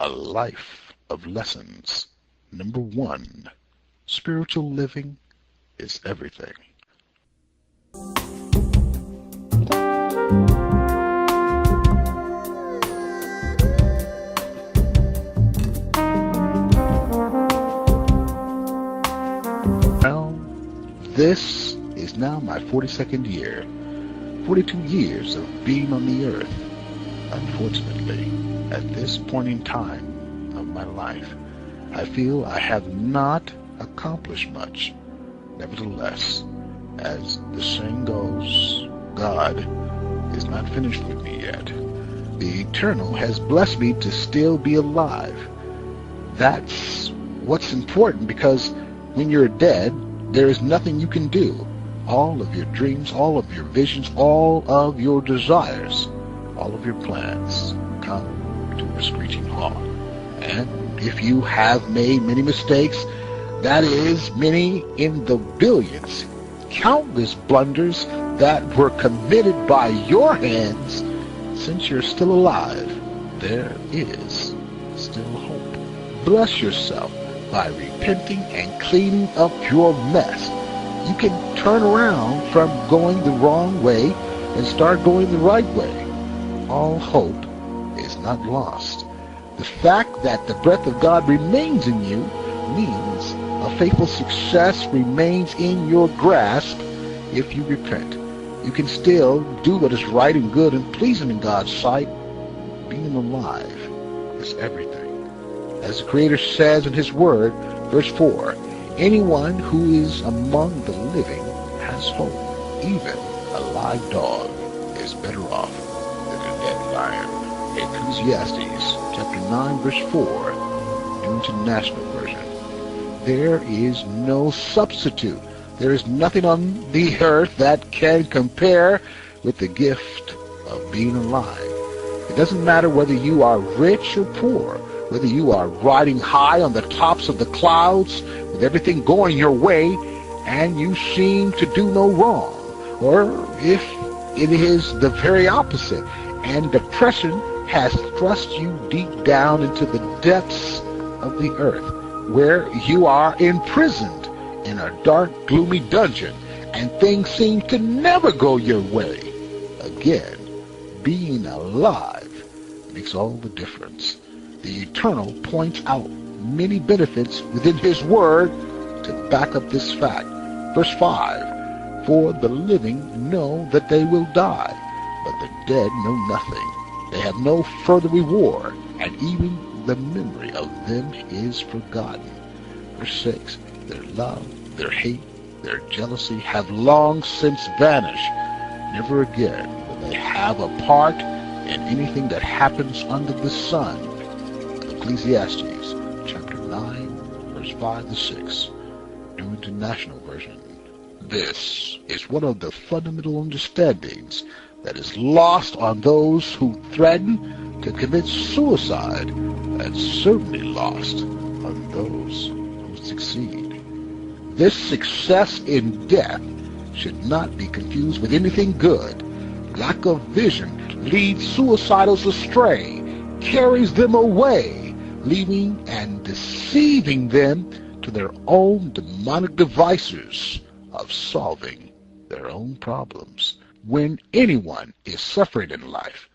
A life of lessons. Number 1, spiritual living is everything. Well, this is now my 42nd year, 42 years of being on the earth. Unfortunately, at this point in time of my life, I feel I have not accomplished much. Nevertheless, as the saying goes, God is not finished with me yet. The Eternal has blessed me to still be alive. That's what's important, because when you're dead, there is nothing you can do. All of your dreams, all of your visions, all of your desires, all of your plans come to a screeching halt. And if you have made many mistakes, that is, many in the billions, countless blunders that were committed by your hands, since you're still alive, there is still hope. Bless yourself by repenting and cleaning up your mess. You can turn around from going the wrong way and start going the right way. All hope is not lost. The fact that the breath of God remains in you means a faithful success remains in your grasp if you repent. You can still do what is right and good and pleasing in God's sight. Being alive is everything. As the Creator says in His Word, verse 4, anyone who is among the living has hope. Even a live dog is better off than a dead lion. Ecclesiastes chapter 9, verse 4, New International Version. There is no substitute. There is nothing on the earth that can compare with the gift of being alive. It doesn't matter whether you are rich or poor, whether you are riding high on the tops of the clouds with everything going your way and you seem to do no wrong, or if it is the very opposite and depression has thrust you deep down into the depths of the earth, where you are imprisoned in a dark, gloomy dungeon, and things seem to never go your way. Again, being alive makes all the difference. The Eternal points out many benefits within His Word to back up this fact. Verse 5, for the living know that they will die, but the dead know nothing. They have no further reward, and even the memory of them is forgotten. Verse 6, their love, their hate, their jealousy have long since vanished. Never again will they have a part in anything that happens under the sun. Ecclesiastes chapter 9, verse 5 to 6, New International Version. This is one of the fundamental understandings that is lost on those who threaten to commit suicide, and certainly lost on those who succeed. This success in death should not be confused with anything good. Lack of vision leads suicidals astray, carries them away, leaving and deceiving them to their own demonic devices of solving their own problems. When anyone is suffering in life,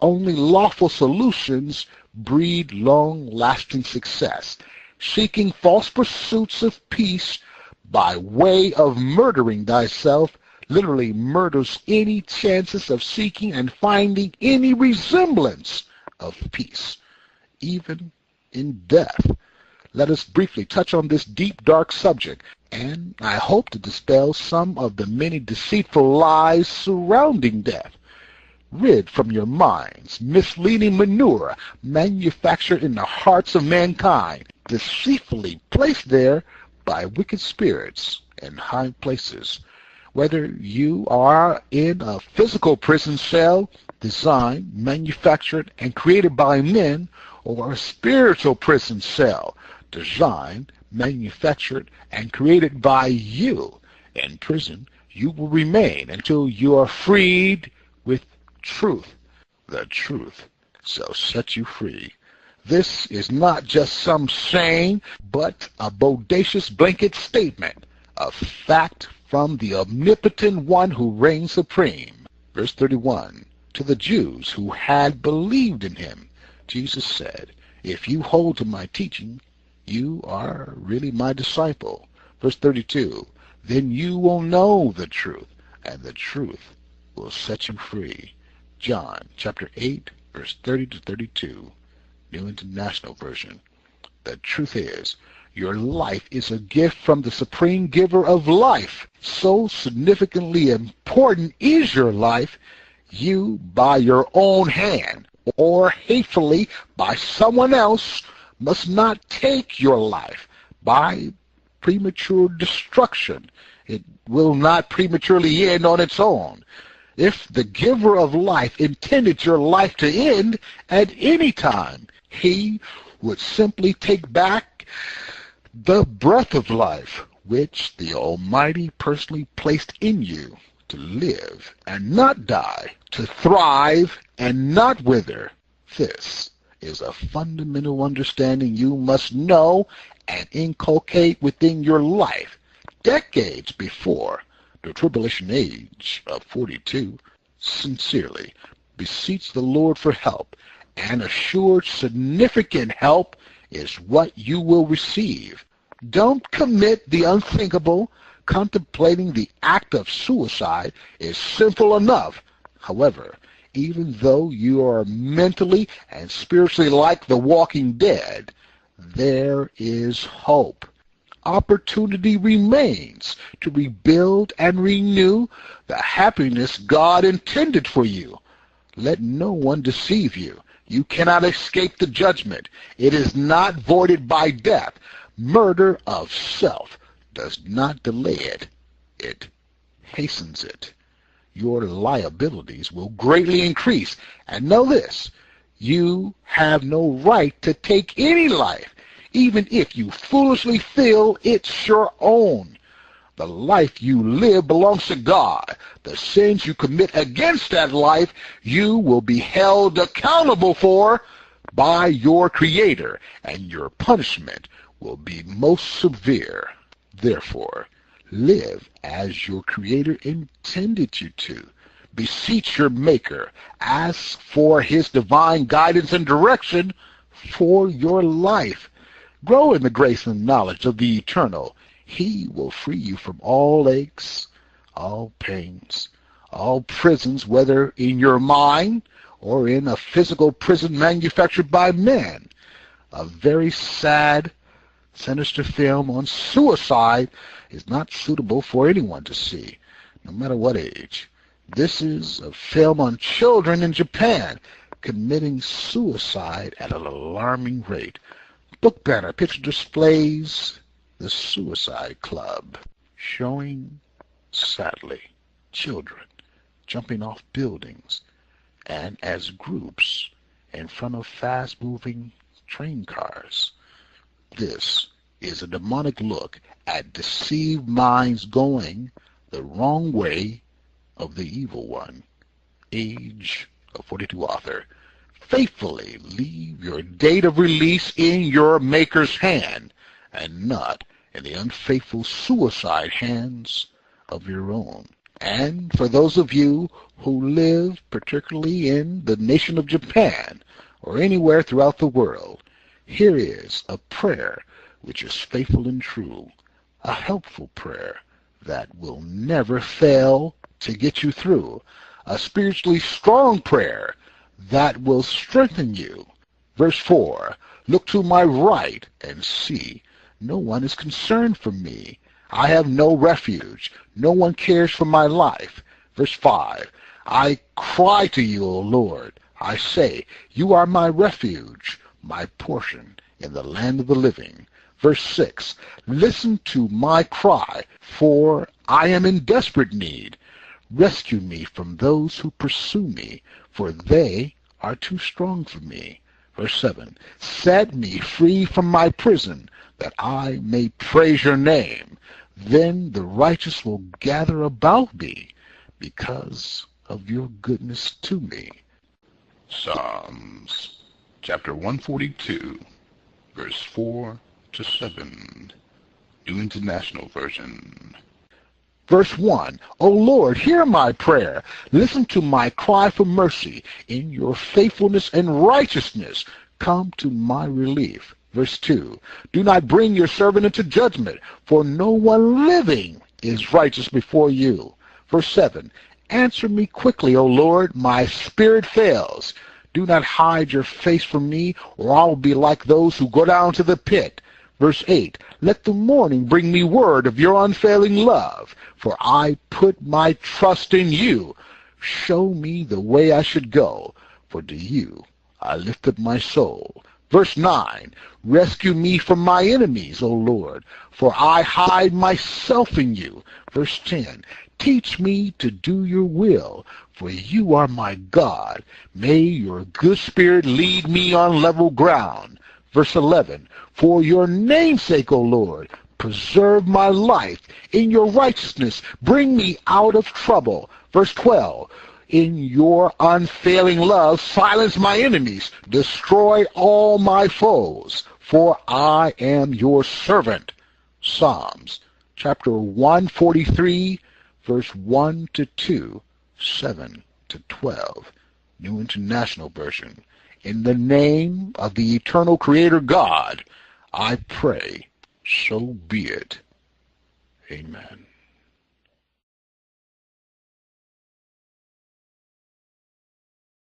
only lawful solutions breed long-lasting success. Seeking false pursuits of peace by way of murdering thyself literally murders any chances of seeking and finding any resemblance of peace, even in death. Let us briefly touch on this deep, dark subject, and I hope to dispel some of the many deceitful lies surrounding death. Rid from your minds misleading manure manufactured in the hearts of mankind, deceitfully placed there by wicked spirits in high places. Whether you are in a physical prison cell designed, manufactured, and created by men, or a spiritual prison cell designed, manufactured, and created by you, in prison you will remain until you are freed with truth. The truth shall set you free. This is not just some saying, but a bodacious blanket statement, a fact from the Omnipotent One who reigns supreme. Verse 31, to the Jews who had believed in him, Jesus said, if you hold to my teaching, you are really my disciple. Verse 32, then you will know the truth, and the truth will set you free. John chapter 8, verse 30 to 32, New International Version. The truth is, your life is a gift from the supreme giver of life. So significantly important is your life, you, by your own hand, or hatefully by someone else, must not take your life by premature destruction. It will not prematurely end on its own. If the giver of life intended your life to end at any time, he would simply take back the breath of life which the Almighty personally placed in you to live and not die, to thrive and not wither. This is a fundamental understanding you must know and inculcate within your life. Decades before the tribulation age of 42, sincerely beseech the Lord for help, and assured significant help is what you will receive. Don't commit the unthinkable. Contemplating the act of suicide is simple enough. However, even though you are mentally and spiritually like the walking dead, there is hope. Opportunity remains to rebuild and renew the happiness God intended for you. Let no one deceive you. You cannot escape the judgment. It is not voided by death. Murder of self does not delay it. It hastens it. Your liabilities will greatly increase. And know this, you have no right to take any life, even if you foolishly feel it's your own. The life you live belongs to God. The sins you commit against that life, you will be held accountable for by your Creator, and your punishment will be most severe. Therefore, live as your Creator intended you to. Beseech your Maker. Ask for His divine guidance and direction for your life. Grow in the grace and knowledge of the Eternal. He will free you from all aches, all pains, all prisons, whether in your mind or in a physical prison manufactured by men. A very sad, sinister film on suicide is not suitable for anyone to see, no matter what age. This is a film on children in Japan committing suicide at an alarming rate. Book banner picture displays the Suicide Club, showing, sadly, children jumping off buildings and as groups in front of fast-moving train cars. This is a demonic look at deceived minds going the wrong way of the evil one. Age of 42 author. Faithfully leave your date of release in your Maker's hand, and not in the unfaithful suicide hands of your own. And for those of you who live particularly in the nation of Japan or anywhere throughout the world, here is a prayer which is faithful and true, a helpful prayer that will never fail to get you through, a spiritually strong prayer that will strengthen you. Verse 4, look to my right and see, no one is concerned for me. I have no refuge. No one cares for my life. Verse 5, I cry to you, O Lord. I say, you are my refuge, my portion in the land of the living. Verse 6, listen to my cry, for I am in desperate need. Rescue me from those who pursue me, for they are too strong for me. Verse 7, set me free from my prison, that I may praise your name. Then the righteous will gather about me because of your goodness to me. Psalms chapter 142, verse 4 to 7, New International Version. Verse 1, O Lord, hear my prayer. Listen to my cry for mercy. In your faithfulness and righteousness, come to my relief. Verse 2, do not bring your servant into judgment, for no one living is righteous before you. Verse 7, answer me quickly, O Lord, my spirit fails. Do not hide your face from me, or I will be like those who go down to the pit. Verse 8, let the morning bring me word of your unfailing love, for I put my trust in you. Show me the way I should go, for to you I lift up my soul. Verse 9, rescue me from my enemies, O Lord, for I hide myself in you. Verse 10, teach me to do your will, for you are my God. May your good spirit lead me on level ground. Verse 11, for your name's sake, O Lord, preserve my life. In your righteousness, bring me out of trouble. Verse 12, in your unfailing love, silence my enemies. Destroy all my foes, for I am your servant. Psalms, chapter 143, verse 1 to 2, 7 to 12, New International Version. In the name of the eternal Creator God, I pray, so be it. Amen.